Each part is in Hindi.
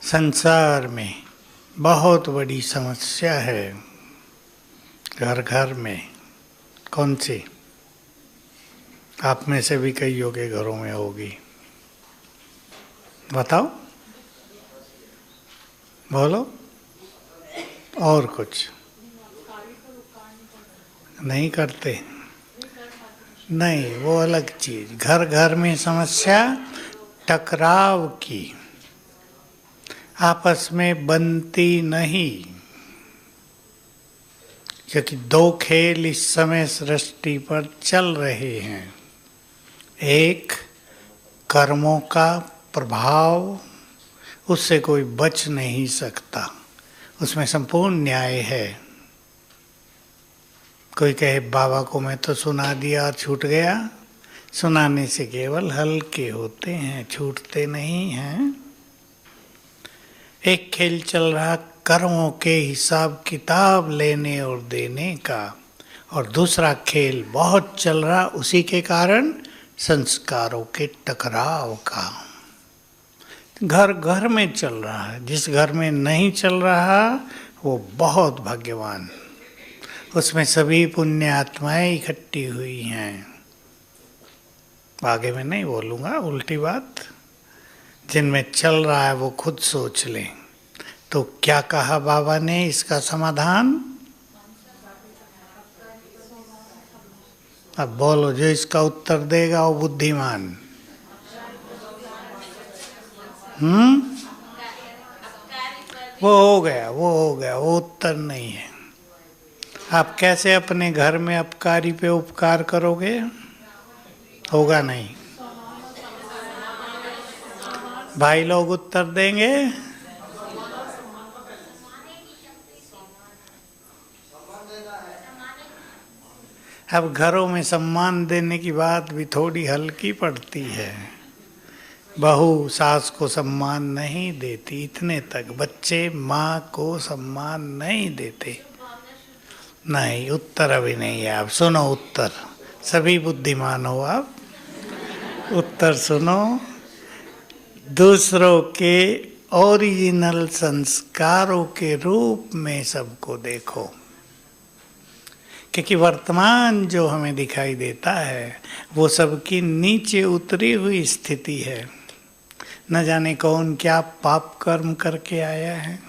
संसार में बहुत बड़ी समस्या है, घर घर में। कौन सी? आप में से भी कईयों के घरों में होगी। बताओ, बोलो। और कुछ नहीं करते? नहीं, वो अलग चीज। घर घर में समस्या टकराव की, आपस में बनती नहीं। क्योंकि दो खेल इस समय सृष्टि पर चल रहे हैं। एक, कर्मों का प्रभाव, उससे कोई बच नहीं सकता, उसमें संपूर्ण न्याय है। कोई कहे बाबा को मैं तो सुना दिया और छूट गया। सुनाने से केवल हल्के होते हैं, छूटते नहीं हैं। एक खेल चल रहा कर्मों के हिसाब किताब लेने और देने का, और दूसरा खेल बहुत चल रहा उसी के कारण संस्कारों के टकराव का। घर घर में चल रहा है। जिस घर में नहीं चल रहा वो बहुत भाग्यवान, उसमें सभी पुण्य आत्माएं इकट्ठी हुई हैं। आगे मैं नहीं बोलूँगा उल्टी बात। जिनमें चल रहा है वो खुद सोच लें। तो क्या कहा बाबा ने इसका समाधान? अब बोलो, जो इसका उत्तर देगा वो बुद्धिमान। वो हो गया, वो उत्तर नहीं है। आप कैसे अपने घर में अपकारी पे उपकार करोगे? होगा नहीं। भाई लोग उत्तर देंगे। अब घरों में सम्मान देने की बात भी थोड़ी हल्की पड़ती है। बहू सास को सम्मान नहीं देती, इतने तक। बच्चे माँ को सम्मान नहीं देते। नहीं, उत्तर अभी नहीं है। आप सुनो उत्तर, सभी बुद्धिमान हो आप। उत्तर सुनो। दूसरों के ओरिजिनल संस्कारों के रूप में सबको देखो। क्योंकि वर्तमान जो हमें दिखाई देता है वो सबकी नीचे उतरी हुई स्थिति है। न जाने कौन क्या पाप कर्म करके आया है।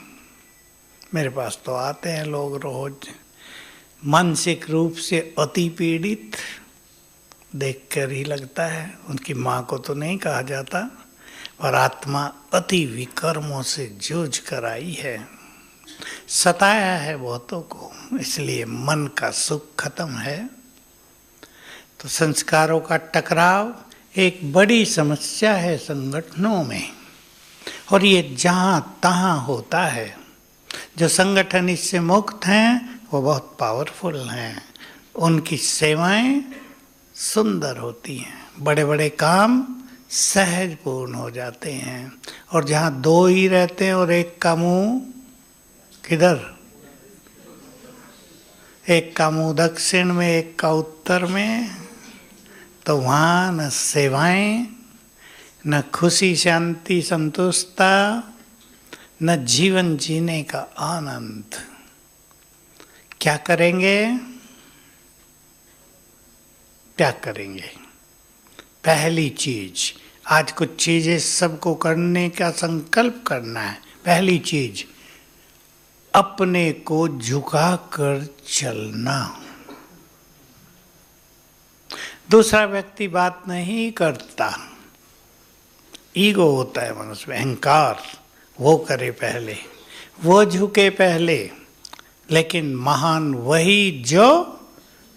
मेरे पास तो आते हैं लोग रोज, मानसिक रूप से अति पीड़ित। देखकर ही लगता है, उनकी माँ को तो नहीं कहा जाता, और आत्मा अति विकर्मों से जूझ कर आई है। सताया है बहुतों को, इसलिए मन का सुख खत्म है। तो संस्कारों का टकराव एक बड़ी समस्या है संगठनों में, और ये जहाँ तहाँ होता है। जो संगठन इससे मुक्त हैं वो बहुत पावरफुल हैं, उनकी सेवाएं सुंदर होती हैं, बड़े बड़े काम सहज पूर्ण हो जाते हैं। और जहाँ दो ही रहते हैं और एक का मुंह किधर, एक का मुंह दक्षिण में एक का उत्तर में, तो वहाँ न सेवाएं, न खुशी शांति संतुष्टता, न जीवन जीने का आनंद। क्या करेंगे? क्या करेंगे? पहली चीज, आज कुछ चीजें सबको करने का संकल्प करना है। पहली चीज, अपने को झुका कर चलना। दूसरा व्यक्ति बात नहीं करता, ईगो होता है मनुष्य में, अहंकार, वो करे पहले, वो झुके पहले। लेकिन महान वही जो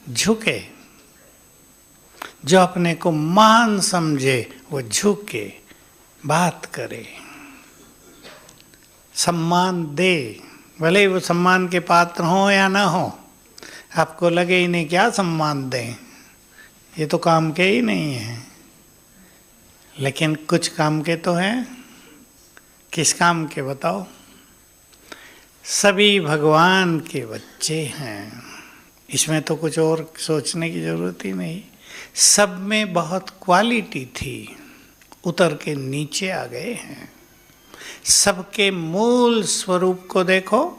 झुके, जो अपने को महान समझे वो झुके, बात करे, सम्मान दे। भले वो सम्मान के पात्र हो या ना हो, आपको लगे ही नहीं क्या सम्मान दें, ये तो काम के ही नहीं है। लेकिन कुछ काम के तो हैं। किस काम के बताओ? सभी भगवान के बच्चे हैं, इसमें तो कुछ और सोचने की जरूरत ही नहीं। सब में बहुत क्वालिटी थी, उतर के नीचे आ गए हैं। सबके मूल स्वरूप को देखो,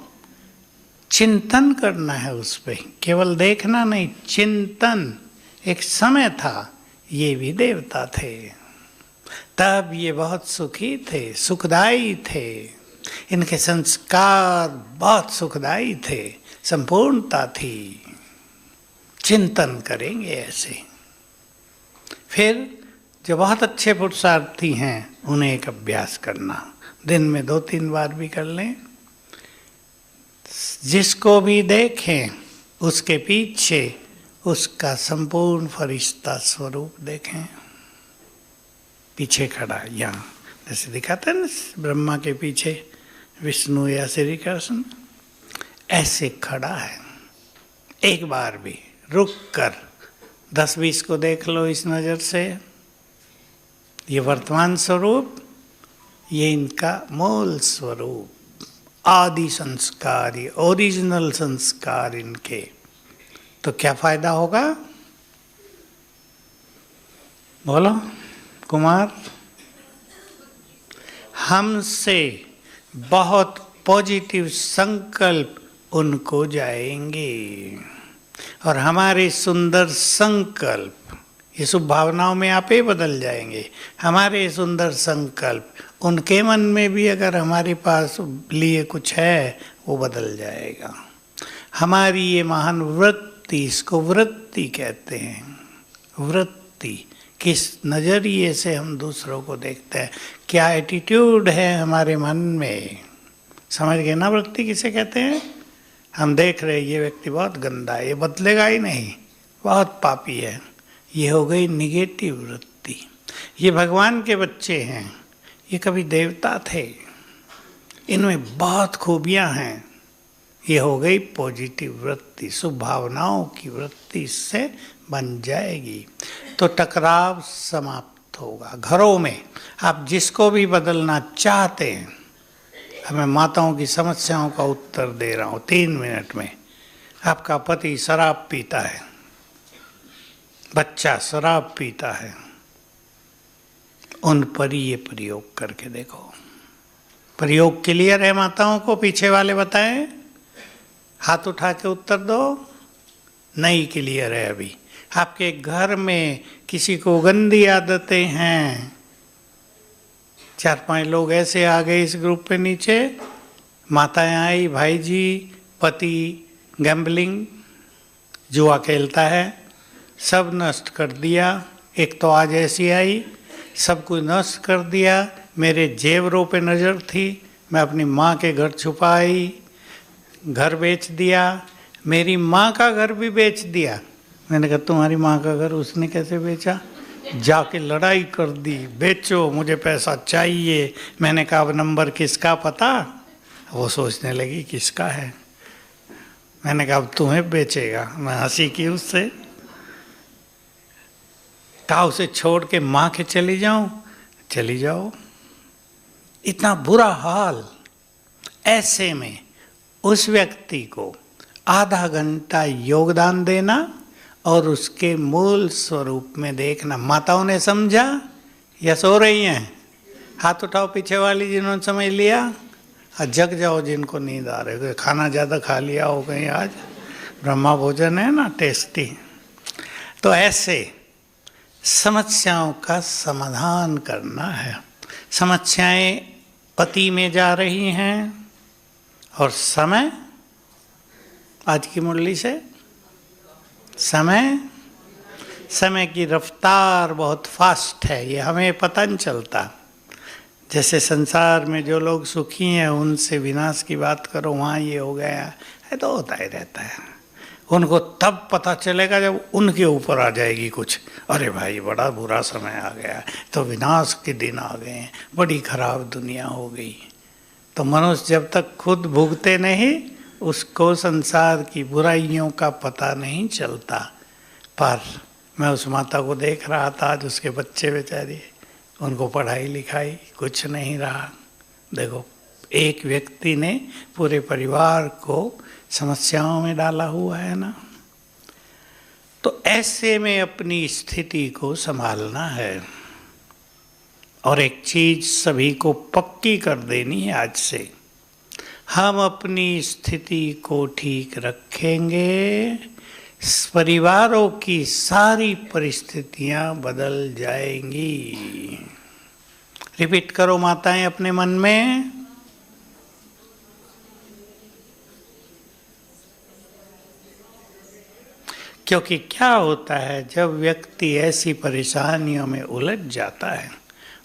चिंतन करना है उस पे, केवल देखना नहीं, चिंतन। एक समय था ये भी देवता थे, तब ये बहुत सुखी थे, सुखदायी थे, इनके संस्कार बहुत सुखदायी थे, संपूर्णता थी। चिंतन करेंगे ऐसे। फिर जो बहुत अच्छे पुरुषार्थी हैं उन्हें एक अभ्यास करना, दिन में 2-3 बार भी कर लें। जिसको भी देखें उसके पीछे उसका संपूर्ण फरिश्ता स्वरूप देखें। पीछे खड़ा, यहाँ जैसे दिखाते हैं ना ब्रह्मा के पीछे विष्णु या श्री कृष्ण, ऐसे खड़ा है। एक बार भी रुक कर 10-20 को देख लो इस नज़र से। ये वर्तमान स्वरूप, ये इनका मूल स्वरूप, आदि संस्कार, ये ओरिजिनल संस्कार इनके। तो क्या फायदा होगा? बोलो कुमार। हमसे बहुत पॉजिटिव संकल्प उनको जाएंगे और हमारे सुंदर संकल्प ये शुभ भावनाओं में आप ही बदल जाएंगे। हमारे सुंदर संकल्प उनके मन में भी अगर हमारे पास लिए कुछ है वो बदल जाएगा। हमारी ये महान वृत्ति, इसको वृत्ति कहते हैं। वृत्ति, किस नज़रिए से हम दूसरों को देखते हैं, क्या एटीट्यूड है हमारे मन में। समझ गए ना वृत्ति किसे कहते हैं? हम देख रहे ये व्यक्ति बहुत गंदा है, ये बदलेगा ही नहीं, बहुत पापी है, ये हो गई निगेटिव वृत्ति। ये भगवान के बच्चे हैं, ये कभी देवता थे, इनमें बहुत खूबियां हैं, ये हो गई पॉजिटिव वृत्ति। शुभ भावनाओं की वृत्ति इससे बन जाएगी तो टकराव समाप्त होगा। घरों में आप जिसको भी बदलना चाहते हैं, मैं माताओं की समस्याओं का उत्तर दे रहा हूँ 3 मिनट में। आपका पति शराब पीता है, बच्चा शराब पीता है, उन पर ये प्रयोग करके देखो। प्रयोग क्लियर है माताओं को? पीछे वाले बताएं, हाथ उठा के उत्तर दो। नहीं क्लियर है अभी। आपके घर में किसी को गंदी आदतें हैं, 4-5 लोग ऐसे आ गए इस ग्रुप पे नीचे, माताएं आई, भाई जी, पति गैम्बलिंग, जुआ खेलता है, सब नष्ट कर दिया। एक तो आज ऐसी आई, सब कुछ नष्ट कर दिया। मेरे जेवरों पे नज़र थी, मैं अपनी माँ के घर छुपाई, घर बेच दिया, मेरी माँ का घर भी बेच दिया। मैंने कहा तुम्हारी माँ का घर उसने कैसे बेचा? जाके लड़ाई कर दी, बेचो मुझे पैसा चाहिए। मैंने कहा अब नंबर किसका पता? वो सोचने लगी किसका है। मैंने कहा अब तुम्हें बेचेगा। मैं हंसी की उससे, कहा उसे छोड़ के माँ के चली जाऊं? चली जाओ। इतना बुरा हाल। ऐसे में उस व्यक्ति को आधा घंटा योगदान देना और उसके मूल स्वरूप में देखना। माताओं ने समझा या सो रही हैं? हाथ उठाओ पीछे वाली जिन्होंने समझ लिया, और जग जाओ जिनको नींद आ रही है। खाना ज़्यादा खा लिया हो गई, आज ब्रह्मा भोजन है ना, टेस्टी। तो ऐसे समस्याओं का समाधान करना है। समस्याएं पति में जा रही हैं और समय, आज की मुरली से समय की रफ्तार बहुत फास्ट है, ये हमें पता नहीं चलता। जैसे संसार में जो लोग सुखी हैं उनसे विनाश की बात करो, वहाँ ये हो गया है, तो होता ही रहता है। उनको तब पता चलेगा जब उनके ऊपर आ जाएगी कुछ, अरे भाई बड़ा बुरा समय आ गया, तो विनाश के दिन आ गए हैं, बड़ी खराब दुनिया हो गई। तो मनुष्य जब तक खुद भुगते नहीं, उसको संसार की बुराइयों का पता नहीं चलता। पर मैं उस माता को देख रहा था, आज उसके बच्चे बेचारे, उनको पढ़ाई लिखाई कुछ नहीं रहा। देखो एक व्यक्ति ने पूरे परिवार को समस्याओं में डाला हुआ है ना। तो ऐसे में अपनी स्थिति को संभालना है। और एक चीज सभी को पक्की कर देनी है आज से, हम अपनी स्थिति को ठीक रखेंगे, परिवारों की सारी परिस्थितियां बदल जाएंगी। रिपीट करो माताएं अपने मन में। क्योंकि क्या होता है, जब व्यक्ति ऐसी परेशानियों में उलझ जाता है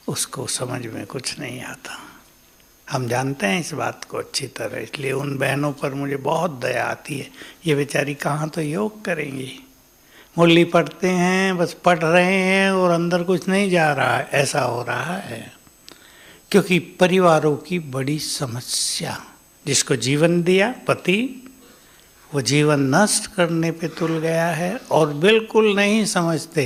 उसको समझ में कुछ नहीं आता। हम जानते हैं इस बात को अच्छी तरह, इसलिए उन बहनों पर मुझे बहुत दया आती है। ये बेचारी कहाँ तो योग करेंगी, मुरली पढ़ते हैं, बस पढ़ रहे हैं और अंदर कुछ नहीं जा रहा है, ऐसा हो रहा है। क्योंकि परिवारों की बड़ी समस्या, जिसको जीवन दिया पति, वो जीवन नष्ट करने पे तुल गया है और बिल्कुल नहीं समझते।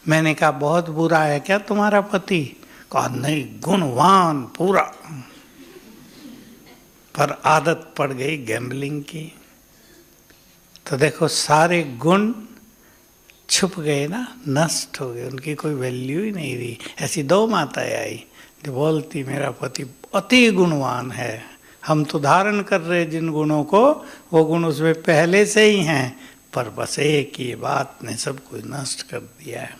मैंने कहा बहुत बुरा है क्या तुम्हारा पति? कहा नहीं, गुणवान पूरा, पर आदत पड़ गई गैम्बलिंग की। तो देखो सारे गुण छुप गए ना, नष्ट हो गए, उनकी कोई वैल्यू ही नहीं रही। ऐसी दो माताएं आई जो बोलती मेरा पति अति गुणवान है, हम तो धारण कर रहे जिन गुणों को, वो गुण उसमें पहले से ही हैं, पर बस एक ये बात ने सब कुछ नष्ट कर दिया है।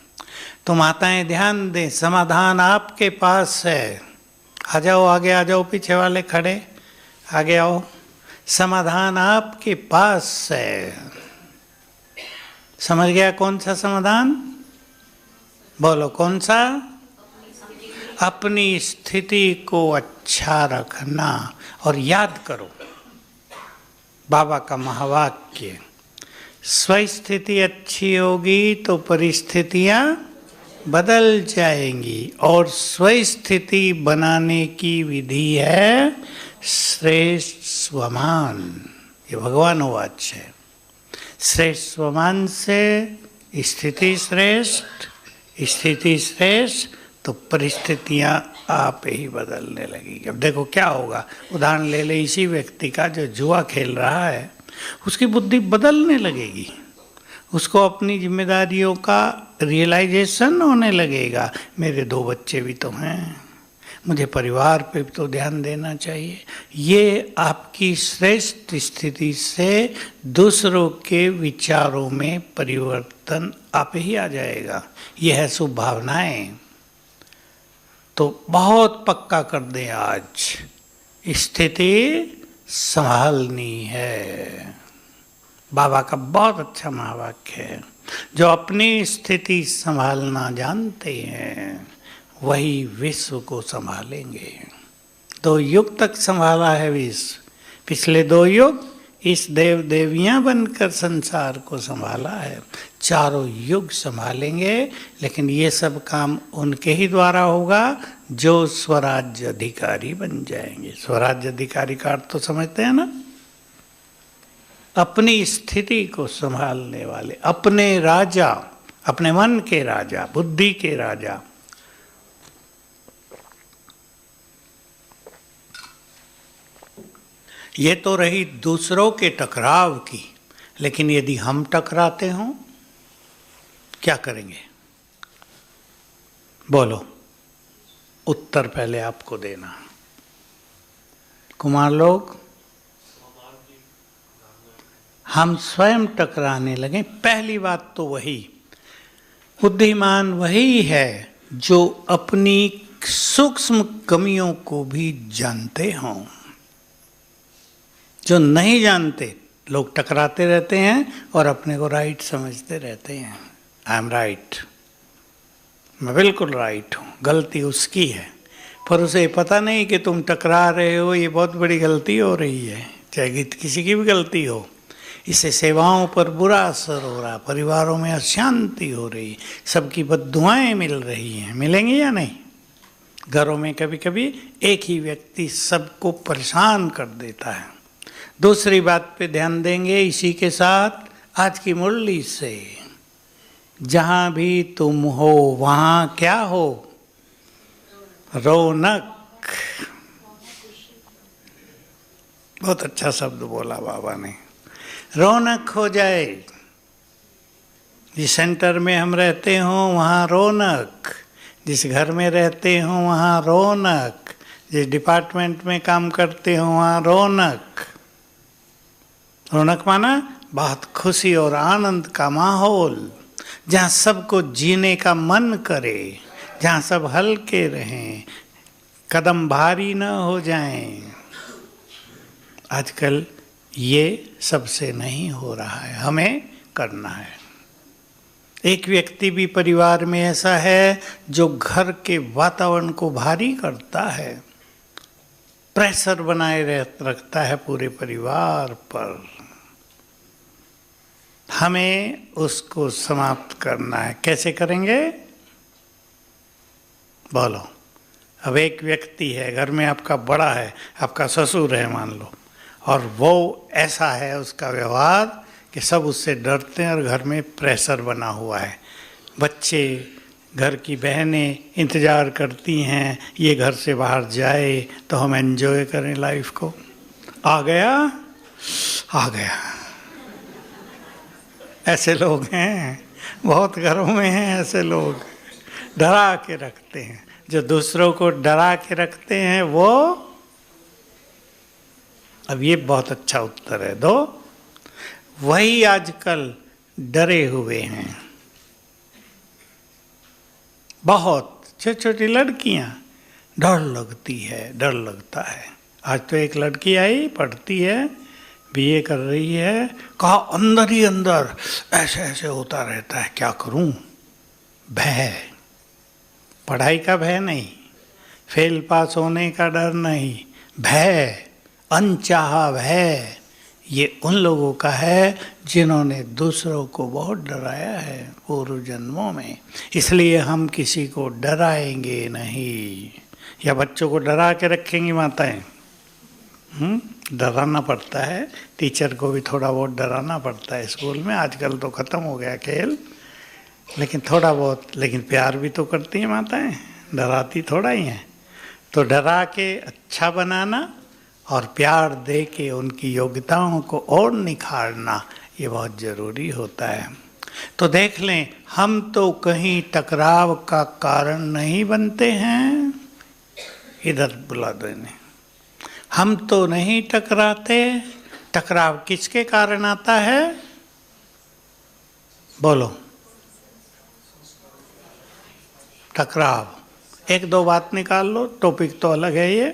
तो माताएं ध्यान दें, समाधान आपके पास है। आ जाओ आगे, आ जाओ, पीछे वाले खड़े आगे आओ। समाधान आपके पास है। समझ गया कौन सा समाधान? बोलो कौन सा? अपनी स्थिति को अच्छा रखना। और याद करो बाबा का महावाक्य, स्वस्थिति अच्छी होगी तो परिस्थितियां बदल जाएंगी, और स्वस्थिति बनाने की विधि है श्रेष्ठ स्वमान। ये भगवान वाच है। श्रेष्ठ स्वमान से स्थिति श्रेष्ठ, स्थिति श्रेष्ठ तो परिस्थितियां आप ही बदलने लगेगी। अब देखो क्या होगा, उदाहरण ले ले इसी व्यक्ति का जो जुआ खेल रहा है, उसकी बुद्धि बदलने लगेगी, उसको अपनी जिम्मेदारियों का रियलाइजेशन होने लगेगा। मेरे 2 बच्चे भी तो हैं, मुझे परिवार पे तो ध्यान देना चाहिए। ये आपकी श्रेष्ठ स्थिति से दूसरों के विचारों में परिवर्तन आप ही आ जाएगा। यह है शुभ भावनाएं। तो बहुत पक्का कर दें, आज स्थिति संभालनी है। बाबा का बहुत अच्छा महावाक्य है, जो अपनी स्थिति संभालना जानते हैं वही विश्व को संभालेंगे। 2 युग तक संभाला है विश्व, पिछले 2 युग इस देव देवियां बनकर संसार को संभाला है। 4 युग संभालेंगे, लेकिन ये सब काम उनके ही द्वारा होगा जो स्वराज्य अधिकारी बन जाएंगे। स्वराज्य अधिकारी का अर्थ तो समझते हैं ना, अपनी स्थिति को संभालने वाले, अपने राजा, अपने मन के राजा, बुद्धि के राजा। ये तो रही दूसरों के टकराव की, लेकिन यदि हम टकराते हों क्या करेंगे? बोलो, उत्तर पहले आपको देना। कुमार लोग, हम स्वयं टकराने लगे। पहली बात तो वही, बुद्धिमान वही है जो अपनी सूक्ष्म कमियों को भी जानते हों। जो नहीं जानते लोग टकराते रहते हैं और अपने को राइट समझते रहते हैं। आई एम राइट, मैं बिल्कुल राइट हूँ, गलती उसकी है। पर उसे पता नहीं कि तुम टकरा रहे हो, ये बहुत बड़ी गलती हो रही है, चाहे किसी की भी गलती हो। इससे सेवाओं पर बुरा असर हो रहा, परिवारों में अशांति हो रही, सबकी बद्दुआएं मिल रही हैं। मिलेंगी या नहीं? घरों में कभी कभी एक ही व्यक्ति सबको परेशान कर देता है। दूसरी बात पे ध्यान देंगे इसी के साथ, आज की मुरली से, जहां भी तुम हो वहां क्या हो? रौनक। बहुत अच्छा शब्द बोला बाबा ने, रौनक हो जाए। जिस सेंटर में हम रहते हो वहां रौनक, जिस घर में रहते हो वहाँ रौनक, जिस डिपार्टमेंट में काम करते हो वहाँ रौनक। रौनक माना बहुत खुशी और आनंद का माहौल, जहाँ सबको जीने का मन करे, जहाँ सब हल्के रहें, कदम भारी न हो जाएं। आजकल ये सबसे नहीं हो रहा है, हमें करना है। एक व्यक्ति भी परिवार में ऐसा है जो घर के वातावरण को भारी करता है, प्रेशर बनाए रखता है पूरे परिवार पर। हमें उसको समाप्त करना है। कैसे करेंगे? बोलो। अब एक व्यक्ति है, घर में आपका बड़ा है, आपका ससुर है मान लो, और वो ऐसा है उसका व्यवहार कि सब उससे डरते हैं और घर में प्रेशर बना हुआ है। बच्चे, घर की बहनें इंतज़ार करती हैं ये घर से बाहर जाए तो हम एंजॉय करें लाइफ को। आ गया, आ गया। ऐसे लोग हैं, बहुत घरों में हैं ऐसे लोग, डरा के रखते हैं। जो दूसरों को डरा के रखते हैं वो, अब ये बहुत अच्छा उत्तर है दो, वही आजकल डरे हुए हैं। बहुत छोटी छोटी लड़कियां, डर लगती है, डर लगता है। आज तो एक लड़की आई, पढ़ती है, बीए कर रही है, कहा अंदर ही अंदर ऐसे ऐसे होता रहता है, क्या करूं? भय, पढ़ाई का भय नहीं, फेल पास होने का डर नहीं, भय, अनचाहा भय, ये उन लोगों का है जिन्होंने दूसरों को बहुत डराया है पूर्व जन्मों में। इसलिए हम किसी को डराएंगे नहीं, या बच्चों को डरा के रखेंगी माताएं। डराना पड़ता है, टीचर को भी थोड़ा बहुत डराना पड़ता है स्कूल में। आजकल तो ख़त्म हो गया खेल, लेकिन थोड़ा बहुत, लेकिन प्यार भी तो करती हैं माताएं, डराती थोड़ा ही हैं। तो डरा के अच्छा बनाना और प्यार दे के उनकी योग्यताओं को और निखारना, ये बहुत ज़रूरी होता है। तो देख लें, हम तो कहीं टकराव का कारण नहीं बनते हैं। इधर बुला दो इन्हें। हम तो नहीं टकराते। टकराव किसके कारण आता है? बोलो। टकराव, एक दो बात निकाल लो, टॉपिक तो अलग है ये।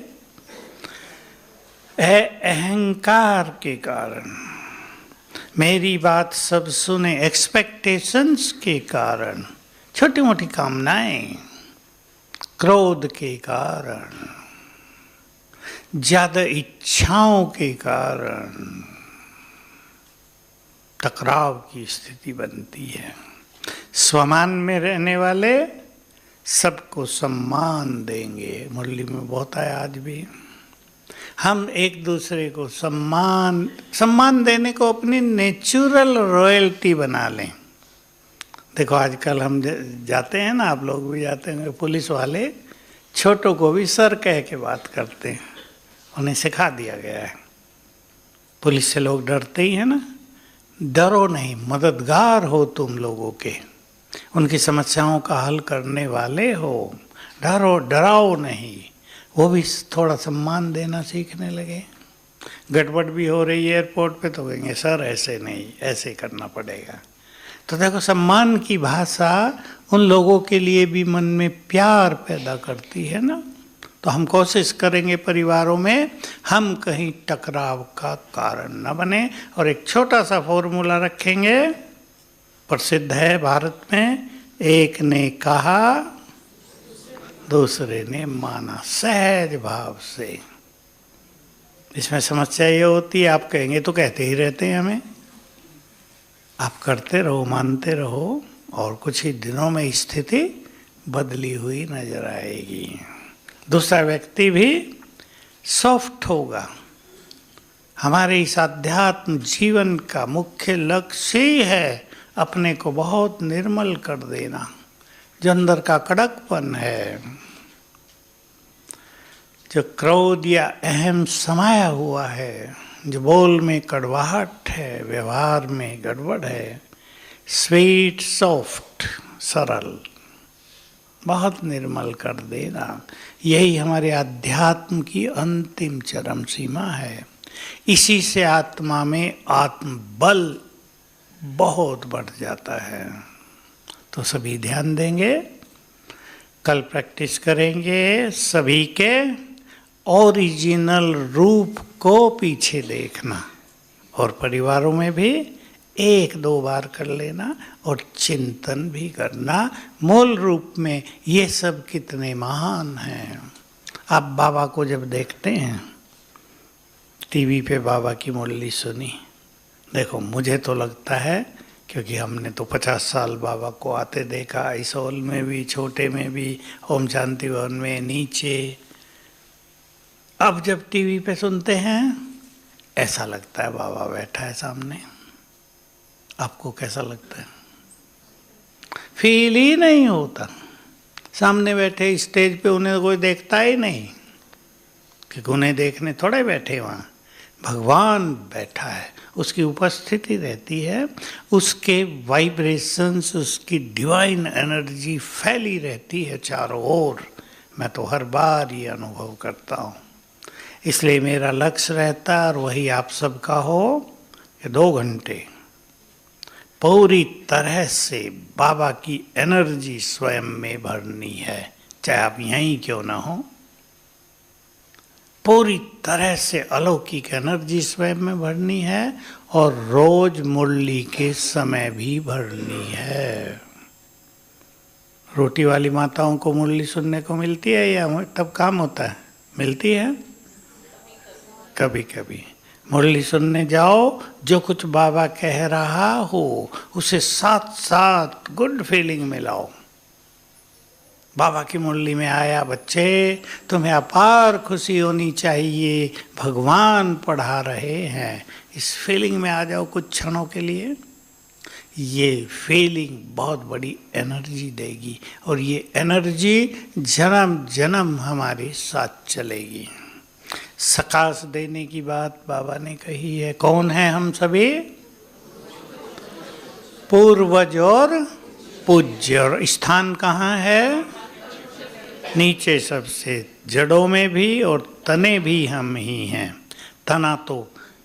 अहंकार के कारण, मेरी बात सब सुने, एक्सपेक्टेशंस के कारण, छोटी मोटी कामनाएं, क्रोध के कारण, ज्यादा इच्छाओं के कारण टकराव की स्थिति बनती है। स्वमान में रहने वाले सबको सम्मान देंगे, मुरली में बहुत आया आज भी। हम एक दूसरे को सम्मान देने को अपनी नेचुरल रॉयल्टी बना लें। देखो आजकल हम जाते हैं ना, आप लोग भी जाते हैं, पुलिस वाले छोटों को भी सर कह के बात करते हैं, उन्हें सिखा दिया गया है। पुलिस से लोग डरते ही हैं ना। डरो नहीं, मददगार हो तुम लोगों के, उनकी समस्याओं का हल करने वाले हो। डरो, डराओ नहीं। वो भी थोड़ा सम्मान देना सीखने लगे। गड़बड़ भी हो रही है एयरपोर्ट पे तो कहेंगे सर ऐसे नहीं, ऐसे करना पड़ेगा। तो देखो, सम्मान की भाषा उन लोगों के लिए भी मन में प्यार पैदा करती है ना। तो हम कोशिश करेंगे परिवारों में हम कहीं टकराव का कारण न बने। और एक छोटा सा फॉर्मूला रखेंगे, प्रसिद्ध है भारत में, एक ने कहा दूसरे ने माना, सहज भाव से। इसमें समस्या ये होती है, आप कहेंगे तो कहते ही रहते हैं हमें। आप करते रहो, मानते रहो, और कुछ ही दिनों में स्थिति बदली हुई नजर आएगी। दूसरा व्यक्ति भी सॉफ्ट होगा। हमारे इस आध्यात्म जीवन का मुख्य लक्ष्य ही है अपने को बहुत निर्मल कर देना। जो अंदर का कड़कपन है, जो क्रोध या अहम समाया हुआ है, जो बोल में कड़वाहट है, व्यवहार में गड़बड़ है, स्वीट, सॉफ्ट, सरल बहुत निर्मल कर देना। यही हमारे अध्यात्म की अंतिम चरम सीमा है। इसी से आत्मा में आत्मबल बहुत बढ़ जाता है। तो सभी ध्यान देंगे, कल प्रैक्टिस करेंगे सभी के ओरिजिनल रूप को पीछे देखना, और परिवारों में भी 1-2 बार कर लेना और चिंतन भी करना मूल रूप में ये सब कितने महान हैं। आप बाबा को जब देखते हैं, टीवी पे बाबा की मुरली सुनी, देखो मुझे तो लगता है, क्योंकि हमने तो 50 साल बाबा को आते देखा, इस हॉल में भी, छोटे में भी, ओम शांति भवन में, नीचे। अब जब टीवी पे सुनते हैं ऐसा लगता है बाबा बैठा है सामने। आपको कैसा लगता है? फील ही नहीं होता। सामने बैठे स्टेज पे उन्हें कोई देखता ही नहीं, क्योंकि उन्हें देखने थोड़े बैठे वहाँ, भगवान बैठा है, उसकी उपस्थिति रहती है, उसके वाइब्रेशंस, उसकी डिवाइन एनर्जी फैली रहती है चारों ओर। मैं तो हर बार ये अनुभव करता हूँ। इसलिए मेरा लक्ष्य रहता है, और वही आप सबका हो, कि 2 घंटे पूरी तरह से बाबा की एनर्जी स्वयं में भरनी है, चाहे आप यहीं क्यों ना हो। पूरी तरह से अलौकिक एनर्जी स्वयं में भरनी है, और रोज मुरली के समय भी भरनी है। रोटी वाली माताओं को मुरली सुनने को मिलती है या तब काम होता है? मिलती है कभी कभी। मुरली सुनने जाओ, जो कुछ बाबा कह रहा हो उसे साथ साथ गुड फीलिंग में लाओ। बाबा की मुरली में आया बच्चे, तुम्हें अपार खुशी होनी चाहिए, भगवान पढ़ा रहे हैं, इस फीलिंग में आ जाओ कुछ क्षणों के लिए। ये फीलिंग बहुत बड़ी एनर्जी देगी, और ये एनर्जी जन्म जन्म हमारे साथ चलेगी। सकाश देने की बात बाबा ने कही है। कौन है हम सभी? पूर्वज और पूज्य। और स्थान कहाँ है? नीचे सबसे, जड़ों में भी और तने भी हम ही हैं। तना तो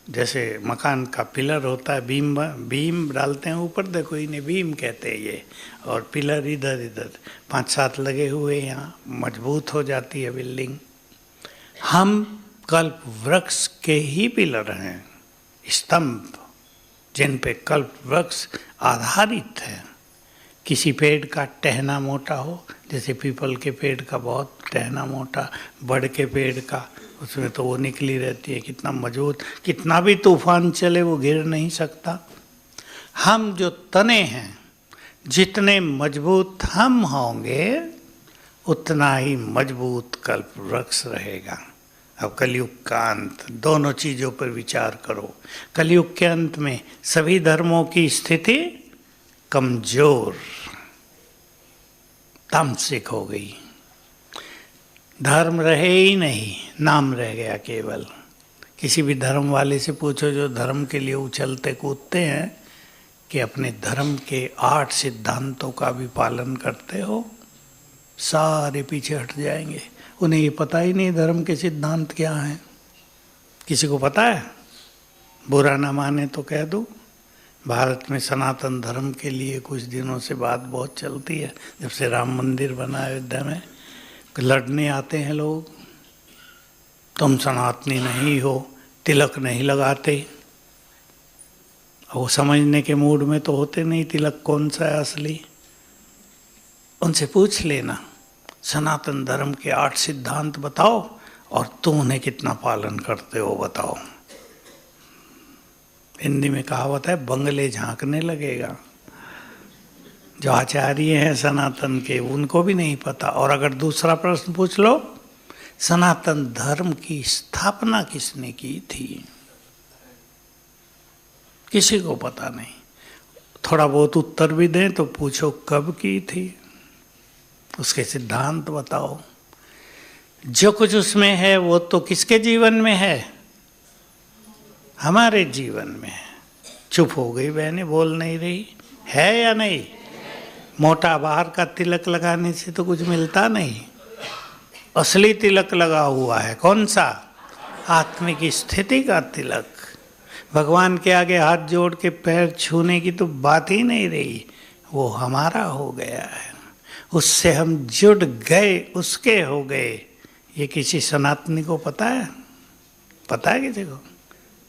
जैसे मकान का पिलर होता है, बीम डालते हैं ऊपर, देखो इन्हें बीम कहते हैं ये, और पिलर इधर इधर 5-7 लगे हुए, यहाँ मजबूत हो जाती है बिल्डिंग। हम कल्प वृक्ष के ही पिलर हैं, स्तंभ, जिन पे कल्प वृक्ष आधारित है। किसी पेड़ का टहना मोटा हो, जैसे पीपल के पेड़ का बहुत टहना मोटा, बड़ के पेड़ का, उसमें तो वो निकली रहती है, कितना मजबूत, कितना भी तूफान चले वो गिर नहीं सकता। हम जो तने हैं, जितने मजबूत हम होंगे उतना ही मजबूत कल्प वृक्ष रहेगा। अब कलयुग का अंत, दोनों चीज़ों पर विचार करो। कलयुग के अंत में सभी धर्मों की स्थिति कमजोर, तामसिक हो गई, धर्म रहे ही नहीं, नाम रह गया केवल। किसी भी धर्म वाले से पूछो जो धर्म के लिए उछलते कूदते हैं, कि अपने धर्म के 8 सिद्धांतों का भी पालन करते हो, सारे पीछे हट जाएंगे। उन्हें ये पता ही नहीं धर्म के सिद्धांत क्या हैं। किसी को पता है? बुरा ना माने तो कह दूं, भारत में सनातन धर्म के लिए कुछ दिनों से बात बहुत चलती है। जब से राम मंदिर बना अयोध्या में, लड़ने आते हैं लोग, तुम सनातनी नहीं हो, तिलक नहीं लगाते। वो समझने के मूड में तो होते नहीं तिलक कौन सा है असली। उनसे पूछ लेना, सनातन धर्म के 8 सिद्धांत बताओ और तुम उन्हें कितना पालन करते हो बताओ। हिंदी में कहावत है, बंगले झांकने लगेगा। जो आचार्य हैं सनातन के, उनको भी नहीं पता। और अगर दूसरा प्रश्न पूछ लो, सनातन धर्म की स्थापना किसने की थी, किसी को पता नहीं। थोड़ा बहुत उत्तर भी दें तो पूछो कब की थी, उसके सिद्धांत बताओ। जो कुछ उसमें है वो तो किसके जीवन में है? हमारे जीवन में है। चुप हो गई बहनें, बोल नहीं रही, है या नहीं? मोटा बाहर का तिलक लगाने से तो कुछ मिलता नहीं, असली तिलक लगा हुआ है। कौन सा? आत्मिक स्थिति का तिलक। भगवान के आगे हाथ जोड़ के पैर छूने की तो बात ही नहीं रही, वो हमारा हो गया है, उससे हम जुड़ गए, उसके हो गए। ये किसी सनातनी को पता है? पता है किसी को?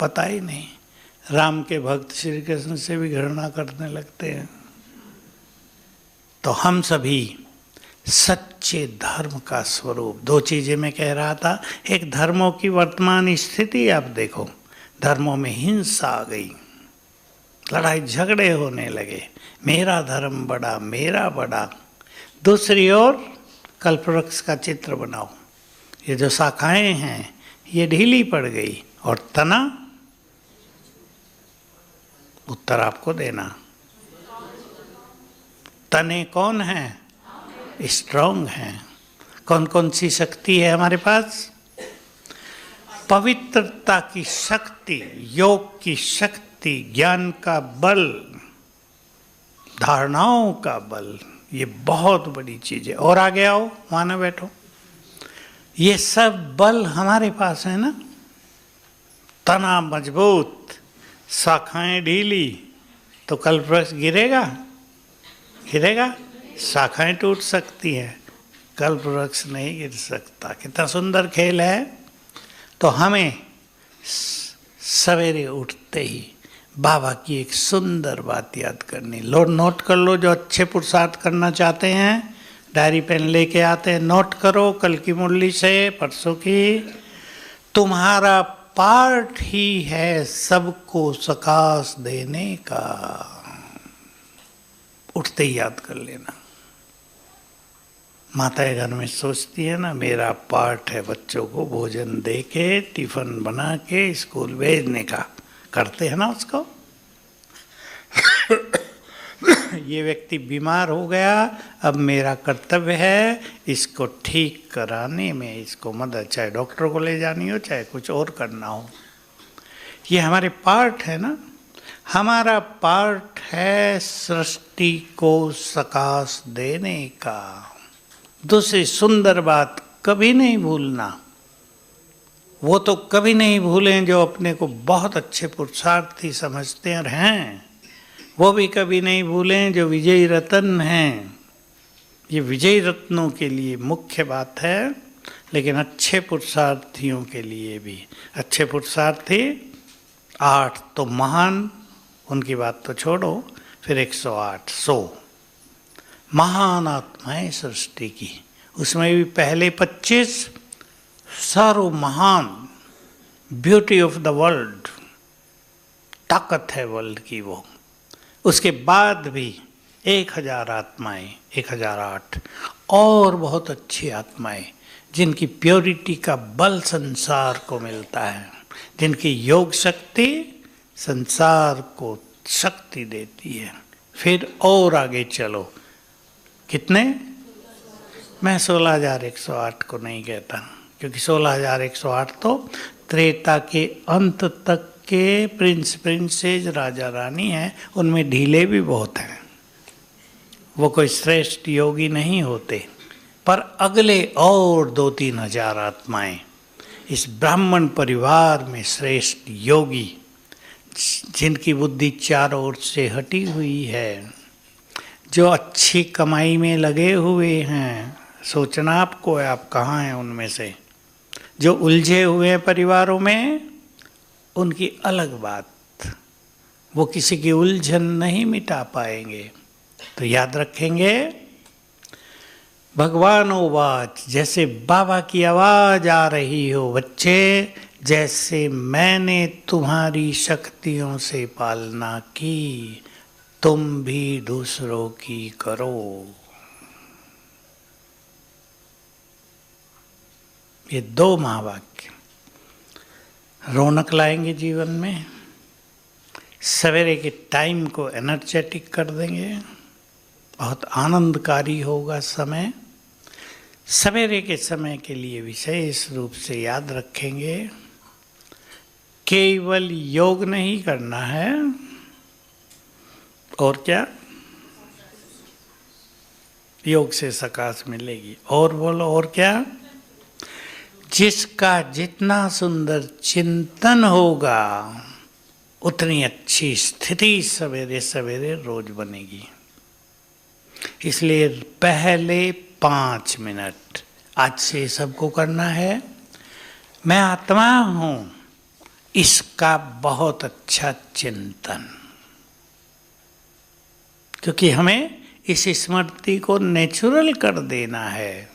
पता ही नहीं। राम के भक्त श्री कृष्ण से भी घृणा करने लगते हैं। तो हम सभी सच्चे धर्म का स्वरूप। दो चीजें मैं कह रहा था, एक धर्मों की वर्तमान स्थिति आप देखो, धर्मों में हिंसा आ गई, लड़ाई झगड़े होने लगे, मेरा धर्म बड़ा, मेरा बड़ा। दूसरी ओर कल्पवृक्ष का चित्र बनाओ, ये जो शाखाएं हैं ये ढीली पड़ गई, और तना, उत्तर आपको देना। तने कौन है? स्ट्रांग हैं। कौन कौन सी शक्ति है हमारे पास? पवित्रता की शक्ति, योग की शक्ति, ज्ञान का बल, धारणाओं का बल, ये बहुत बड़ी चीज है। और आगे आओ, वहां ना बैठो। ये सब बल हमारे पास है ना। तना मजबूत, शाखाएं ढीली, तो कल्पवृक्ष गिरेगा? गिरेगा? शाखाएं टूट सकती हैं, कल्पवृक्ष नहीं गिर सकता। कितना सुंदर खेल है। तो हमें सवेरे उठते ही बाबा की एक सुंदर बात याद करनी। लो, नोट कर लो, जो अच्छे पुरुषार्थ करना चाहते हैं डायरी पेन लेके आते हैं, नोट करो कल की मुरली से, परसों की। तुम्हारा पार्ट ही है सबको सकाश देने का। उठते ही याद कर लेना। माताएं घर में सोचती है ना, मेरा पार्ट है बच्चों को भोजन दे के, टिफिन बना के स्कूल भेजने का। करते हैं ना उसको। ये व्यक्ति बीमार हो गया, अब मेरा कर्तव्य है इसको ठीक कराने में, इसको मदद, चाहे डॉक्टर को ले जानी हो, चाहे कुछ और करना हो। ये हमारे पार्ट है ना। हमारा पार्ट है सृष्टि को सकाश देने का। दूसरी सुंदर बात कभी नहीं भूलना, वो तो कभी नहीं भूलें जो अपने को बहुत अच्छे पुरुषार्थी समझते हैं, वो भी कभी नहीं भूलें जो विजयी रत्न हैं। ये विजयी रत्नों के लिए मुख्य बात है, लेकिन अच्छे पुरुषार्थियों के लिए भी। अच्छे पुरुषार्थी 8 तो महान, उनकी बात तो छोड़ो, फिर 108 महान आत्माएं सृष्टि की। उसमें भी पहले 25 सर्व महान, ब्यूटी ऑफ द वर्ल्ड, ताकत है वर्ल्ड की वो। उसके बाद भी 1000 आत्माएं, 1008 और बहुत अच्छी आत्माएं, जिनकी प्योरिटी का बल संसार को मिलता है, जिनकी योग शक्ति संसार को शक्ति देती है। फिर और आगे चलो, कितने? मैं 16,108 को नहीं कहता, क्योंकि 16,108 तो त्रेता के अंत तक के प्रिंस प्रिंसेस, राजा रानी हैं, उनमें ढीले भी बहुत हैं, वो कोई श्रेष्ठ योगी नहीं होते। पर अगले और 2-3 हजार आत्माएं इस ब्राह्मण परिवार में श्रेष्ठ योगी, जिनकी बुद्धि चारों ओर से हटी हुई है, जो अच्छी कमाई में लगे हुए हैं। सोचना आपको है, आप कहाँ हैं उनमें से। जो उलझे हुए हैं परिवारों में, उनकी अलग बात, वो किसी की उलझन नहीं मिटा पाएंगे। तो याद रखेंगे, भगवान ओवाच, जैसे बाबा की आवाज आ रही हो, बच्चे जैसे मैंने तुम्हारी शक्तियों से पालना की, तुम भी दूसरों की करो। ये 2 महावाक्य रौनक लाएंगे जीवन में, सवेरे के टाइम को एनर्जेटिक कर देंगे, बहुत आनंदकारी होगा समय। सवेरे के समय के लिए विशेष रूप से याद रखेंगे, केवल योग नहीं करना है, और क्या? योग से सकाश मिलेगी। और बोलो और क्या? जिसका जितना सुंदर चिंतन होगा उतनी अच्छी स्थिति सवेरे सवेरे रोज बनेगी। इसलिए पहले 5 मिनट आज से सबको करना है। मैं आत्मा हूं, इसका बहुत अच्छा चिंतन, क्योंकि हमें इस स्मृति को नेचुरल कर देना है।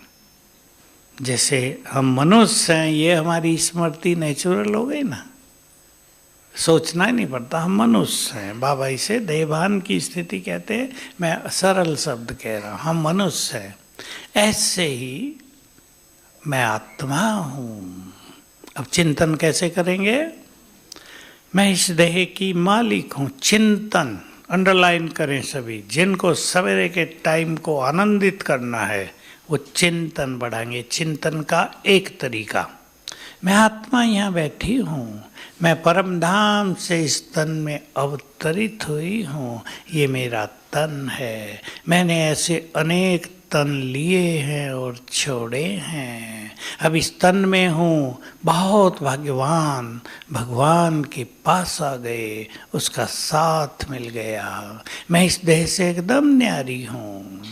जैसे हम मनुष्य हैं, ये हमारी स्मृति नेचुरल हो गई ना, सोचना ही नहीं पड़ता, हम मनुष्य हैं। बाबा इसे देहभान की स्थिति कहते हैं, मैं सरल शब्द कह रहा हूँ, हम मनुष्य हैं। ऐसे ही मैं आत्मा हूँ। अब चिंतन कैसे करेंगे? मैं इस देह की मालिक हूँ। चिंतन अंडरलाइन करें सभी, जिनको सवेरे के टाइम को आनंदित करना है वो चिंतन बढ़ाएंगे। चिंतन का एक तरीका, मैं आत्मा यहाँ बैठी हूँ, मैं परम धाम से इस तन में अवतरित हुई हूँ, ये मेरा तन है। मैंने ऐसे अनेक तन लिए हैं और छोड़े हैं, अब इस तन में हूँ। बहुत भाग्यवान, भगवान के पास आ गए, उसका साथ मिल गया। मैं इस देह से एकदम न्यारी हूँ।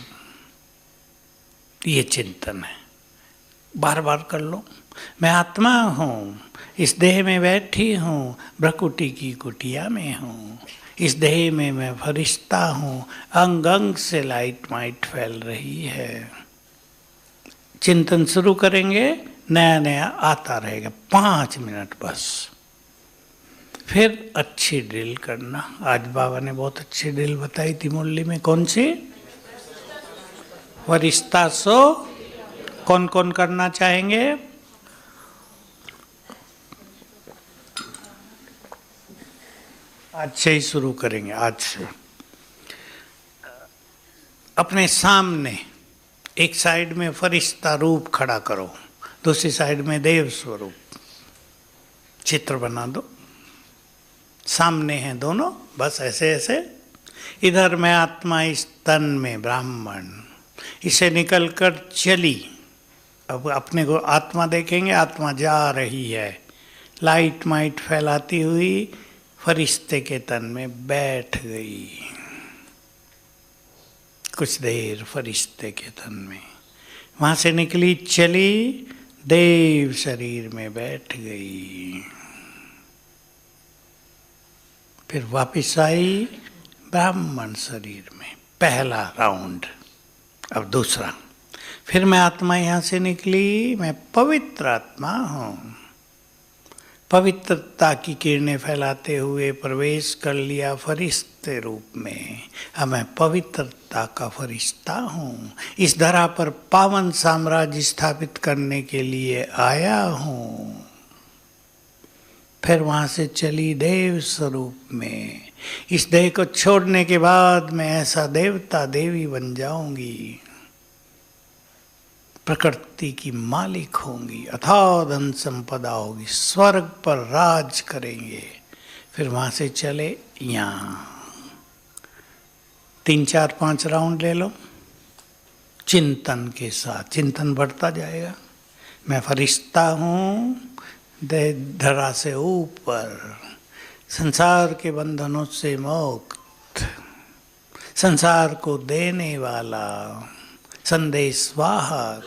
ये चिंतन है, बार बार कर लो। मैं आत्मा हूँ, इस देह में बैठी हूँ, भ्रकुटी की कुटिया में हूँ। इस देह में मैं फरिश्ता हूँ, अंग अंग से लाइट माइट फैल रही है। चिंतन शुरू करेंगे, नया नया आता रहेगा। 5 मिनट बस। फिर अच्छी ड्रिल करना। आज बाबा ने बहुत अच्छी ड्रिल बताई थी मुरली में। कौन सी? फरिश्ता सो। कौन कौन करना चाहेंगे? आज से ही शुरू करेंगे। आज से अपने सामने एक साइड में फरिश्ता रूप खड़ा करो, दूसरी साइड में देव स्वरूप चित्र बना दो। सामने हैं दोनों, बस ऐसे ऐसे। इधर मैं आत्मा इस तन में ब्राह्मण, इसे निकलकर चली। अब अपने को आत्मा देखेंगे, आत्मा जा रही है लाइट माइट फैलाती हुई, फरिश्ते के तन में बैठ गई। कुछ देर फरिश्ते के तन में, वहां से निकली, चली, देव शरीर में बैठ गई। फिर वापिस आई ब्राह्मण शरीर में। पहला राउंड। अब दूसरा। फिर मैं आत्मा यहां से निकली, मैं पवित्र आत्मा हूं। पवित्रता की किरणें फैलाते हुए प्रवेश कर लिया फरिश्ते रूप में। अब मैं पवित्रता का फरिश्ता हूँ, इस धरा पर पावन साम्राज्य स्थापित करने के लिए आया हूँ। फिर वहाँ से चली देव स्वरूप में। इस देह को छोड़ने के बाद मैं ऐसा देवता देवी बन जाऊंगी, प्रकृति की मालिक होंगी, अथाह धन संपदा होगी, स्वर्ग पर राज करेंगे। फिर वहां से चले यहाँ। 3 4 5 राउंड ले लो चिंतन के साथ। चिंतन बढ़ता जाएगा। मैं फरिश्ता हूँ, धरा से ऊपर, संसार के बंधनों से मुक्त, संसार को देने वाला, संदेश वाहक,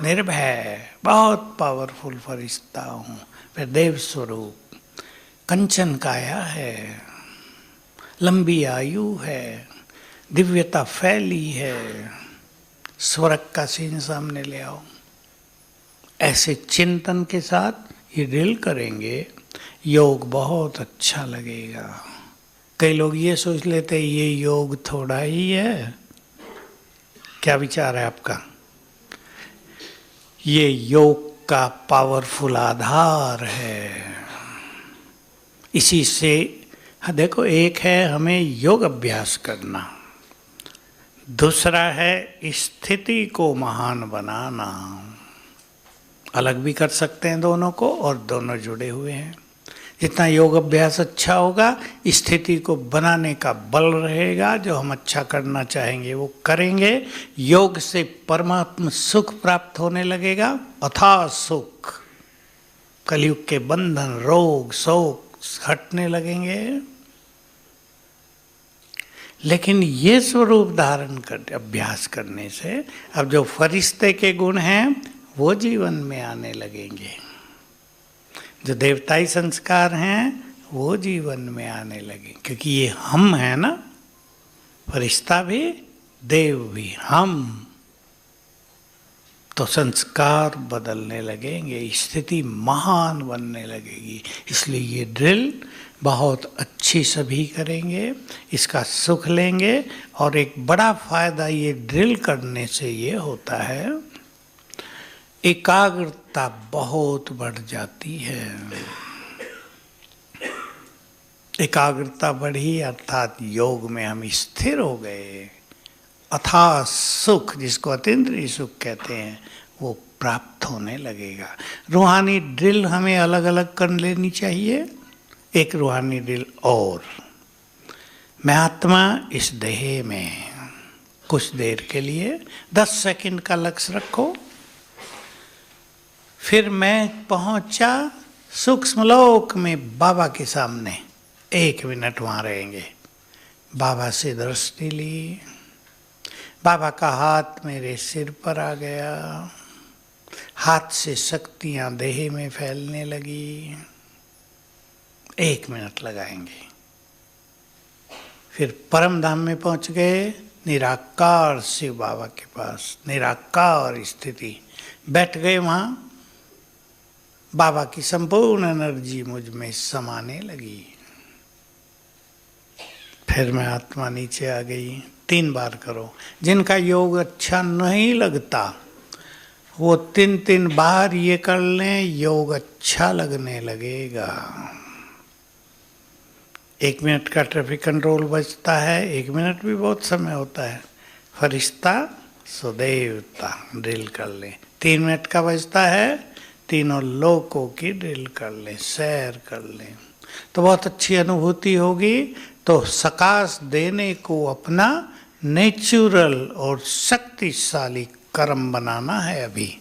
निर्भय, बहुत पावरफुल फरिश्ता हूँ। फिर देव स्वरूप, कंचन काया है, लंबी आयु है, दिव्यता फैली है, स्वर्ग का सीन सामने ले आओ। ऐसे चिंतन के साथ ये ड्रिल करेंगे, योग बहुत अच्छा लगेगा। कई लोग ये सोच लेते हैं ये योग थोड़ा ही है। क्या विचार है आपका? ये योग का पावरफुल आधार है। इसी से देखो, एक है हमें योग अभ्यास करना, दूसरा है स्थिति को महान बनाना। अलग भी कर सकते हैं दोनों को, और दोनों जुड़े हुए हैं। जितना योग अभ्यास अच्छा होगा, स्थिति को बनाने का बल रहेगा। जो हम अच्छा करना चाहेंगे वो करेंगे। योग से परमात्मा सुख प्राप्त होने लगेगा, अथाह सुख। कलयुग के बंधन, रोग, शोक हटने लगेंगे। लेकिन ये स्वरूप धारण कर अभ्यास करने से अब जो फरिश्ते के गुण हैं वो जीवन में आने लगेंगे। जो देवताई संस्कार हैं वो जीवन में आने लगे, क्योंकि ये हम हैं ना, फरिश्ता भी देव भी हम। तो संस्कार बदलने लगेंगे, स्थिति महान बनने लगेगी। इसलिए ये ड्रिल बहुत अच्छी सभी करेंगे, इसका सुख लेंगे। और एक बड़ा फायदा ये ड्रिल करने से ये होता है, एकाग्रता बहुत बढ़ जाती है। एकाग्रता बढ़ी अर्थात योग में हम स्थिर हो गए। अथाह सुख, जिसको अतीन्द्रिय सुख कहते हैं, वो प्राप्त होने लगेगा। रूहानी ड्रिल हमें अलग अलग कर लेनी चाहिए। एक रूहानी ड्रिल और, मैं आत्मा इस देह में, कुछ देर के लिए 10 सेकंड का लक्ष्य रखो। फिर मैं पहुंचा सूक्ष्म लोक में बाबा के सामने, 1 मिनट वहां रहेंगे। बाबा से दृष्टि ली, बाबा का हाथ मेरे सिर पर आ गया, हाथ से शक्तियां देह में फैलने लगी। 1 मिनट लगाएंगे। फिर परम धाम में पहुंच गए, निराकार शिव बाबा के पास, निराकार स्थिति, बैठ गए वहां। बाबा की संपूर्ण एनर्जी मुझ में समाने लगी। फिर मैं आत्मा नीचे आ गई। 3 बार करो। जिनका योग अच्छा नहीं लगता वो 3-3 बार ये कर लें, योग अच्छा लगने लगेगा। 1 मिनट का ट्रैफिक कंट्रोल बचता है। 1 मिनट भी बहुत समय होता है। फरिश्ता सुदेवता ड्रिल कर लें। 3 मिनट का बचता है, तीनों लोकों की ड्रिल कर लें, सैर कर लें, तो बहुत अच्छी अनुभूति होगी। तो सकाश देने को अपना नेचुरल और शक्तिशाली कर्म बनाना है। अभी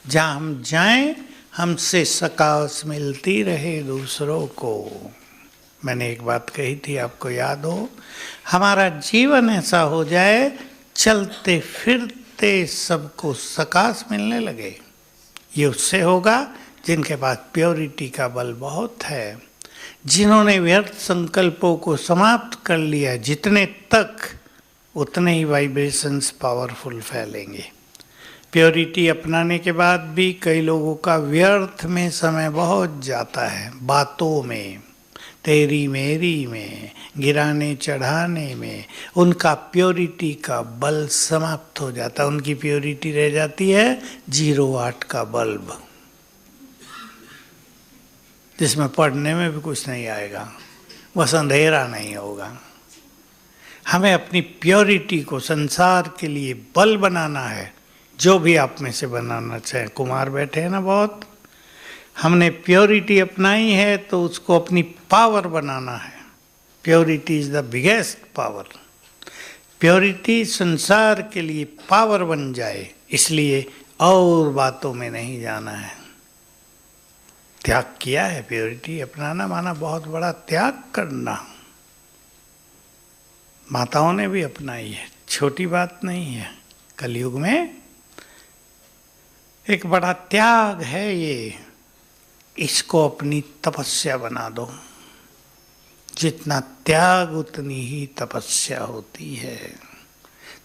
जहाँ हम जाएं, हमसे सकाश मिलती रहे दूसरों को। मैंने एक बात कही थी, आपको याद हो, हमारा जीवन ऐसा हो जाए, चलते फिरते सबको सकाश मिलने लगे। ये उससे होगा जिनके पास प्योरिटी का बल बहुत है, जिन्होंने व्यर्थ संकल्पों को समाप्त कर लिया। जितने तक उतने ही वाइब्रेशंस पावरफुल फैलेंगे। प्योरिटी अपनाने के बाद भी कई लोगों का व्यर्थ में समय बहुत जाता है, बातों में, तेरी मेरी में, गिराने चढ़ाने में। उनका प्योरिटी का बल समाप्त हो जाता है। उनकी प्योरिटी रह जाती है 0 वाट का बल्ब, जिसमें पढ़ने में भी कुछ नहीं आएगा, बस अंधेरा नहीं होगा। हमें अपनी प्योरिटी को संसार के लिए बल बनाना है। जो भी आप में से बनाना चाहे, कुमार बैठे हैं ना बहुत, हमने प्योरिटी अपनाई है तो उसको अपनी पावर बनाना है। Purity is the biggest power. Purity संसार के लिए पावर बन जाए, इसलिए और बातों में नहीं जाना है। त्याग किया है। प्योरिटी अपनाना माना बहुत बड़ा त्याग करना। माताओं ने भी अपनाई है, छोटी बात नहीं है। कलयुग में एक बड़ा त्याग है ये। इसको अपनी तपस्या बना दो। जितना त्याग उतनी ही तपस्या होती है।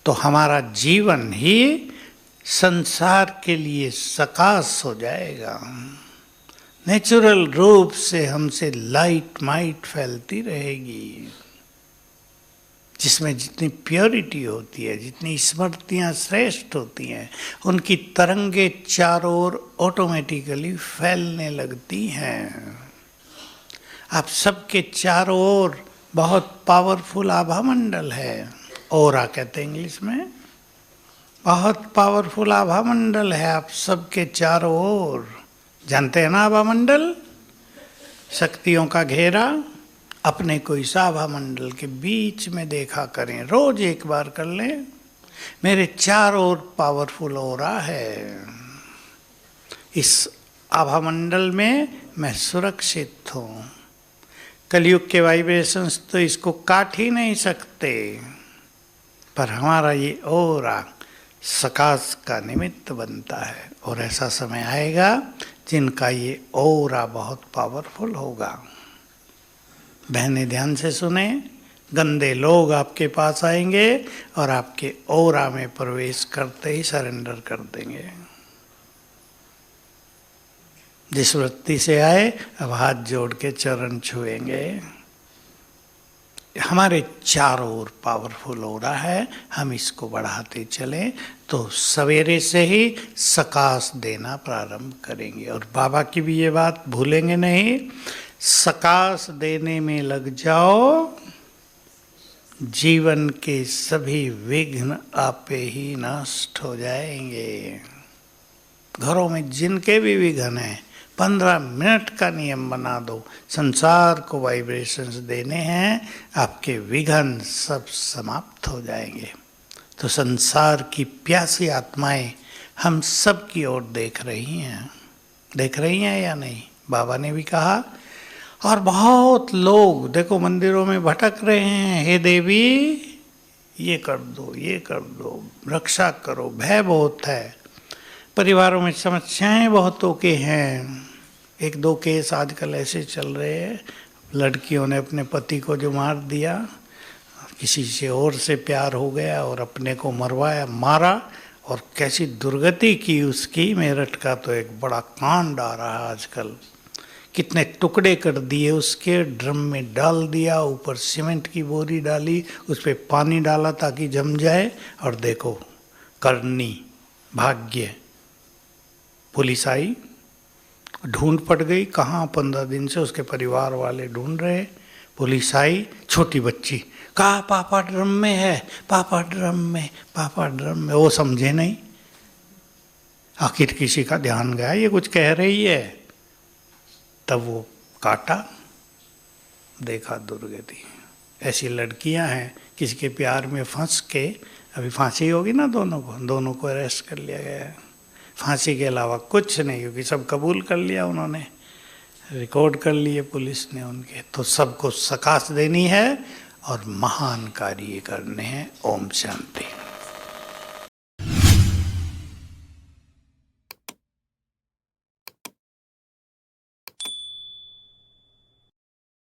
तो हमारा जीवन ही संसार के लिए सकाश हो जाएगा। नेचुरल रूप से हमसे लाइट माइट फैलती रहेगी, जिसमें जितनी प्योरिटी होती है, जितनी स्मृतियाँ श्रेष्ठ होती हैं, उनकी तरंगे चारों ओर ऑटोमेटिकली फैलने लगती हैं। आप सबके चारों ओर बहुत पावरफुल आभा मंडल है। ओरा कहते हैं इंग्लिश में। बहुत पावरफुल आभा मंडल है आप सबके चारों ओर। जानते हैं ना आभा मंडल? शक्तियों का घेरा, अपने को इस आभा मंडल के बीच में देखा करें। रोज एक बार कर लें, मेरे चारों ओर पावरफुल ऑरा है, इस आभा मंडल में मैं सुरक्षित हूँ। कलयुग के वाइब्रेशंस तो इसको काट ही नहीं सकते, पर हमारा ये ऑरा सकाश का निमित्त बनता है। और ऐसा समय आएगा जिनका ये ऑरा बहुत पावरफुल होगा। बहनें ध्यान से सुने, गंदे लोग आपके पास आएंगे और आपके ऑरा में प्रवेश करते ही सरेंडर कर देंगे। जिस वृत्ति से आए अब हाथ जोड़ के चरण छुएंगे। हमारे चारों ओर पावरफुल हो रहा है, हम इसको बढ़ाते चलें तो सवेरे से ही सकाश देना प्रारंभ करेंगे। और बाबा की भी ये बात भूलेंगे नहीं, सकाश देने में लग जाओ, जीवन के सभी विघ्न आपे ही नष्ट हो जाएंगे। घरों में जिनके भी विघ्न हैं, 15 मिनट का नियम बना दो, संसार को वाइब्रेशंस देने हैं, आपके विघ्न सब समाप्त हो जाएंगे। तो संसार की प्यासी आत्माएं हम सब की ओर देख रही हैं या नहीं? बाबा ने भी कहा। और बहुत लोग देखो मंदिरों में भटक रहे हैं, हे देवी ये कर दो, ये कर दो, रक्षा करो, भय बहुत है, परिवारों में समस्याएं बहुतों के हैं। 1-2 केस आजकल ऐसे चल रहे हैं, लड़कियों ने अपने पति को जो मार दिया, किसी से और से प्यार हो गया और अपने को मरवाया, मारा, और कैसी दुर्गति की उसकी। मेरठ का तो एक बड़ा कांड आ रहा है आजकल, कितने टुकड़े कर दिए उसके, ड्रम में डाल दिया, ऊपर सीमेंट की बोरी डाली, उस पर पानी डाला ताकि जम जाए, और देखो करनी भाग्य। पुलिस आई, ढूंढ पड़ गई, कहाँ 15 दिन से उसके परिवार वाले ढूंढ रहे। पुलिस आई, छोटी बच्ची, कहा पापा ड्रम में है, पापा ड्रम में, पापा ड्रम में। वो समझे नहीं, आखिर किसी का ध्यान गया ये कुछ कह रही है, तब वो काटा, देखा दुर्गति। ऐसी लड़कियां हैं, किसी के प्यार में फंस के, अभी फांसी होगी ना दोनों को अरेस्ट कर लिया गया है। फांसी के अलावा कुछ नहीं, क्योंकि सब कबूल कर लिया उन्होंने, रिकॉर्ड कर लिए पुलिस ने उनके। तो सबको सकाश देनी है और महान कार्य करने हैं। ओम शांति।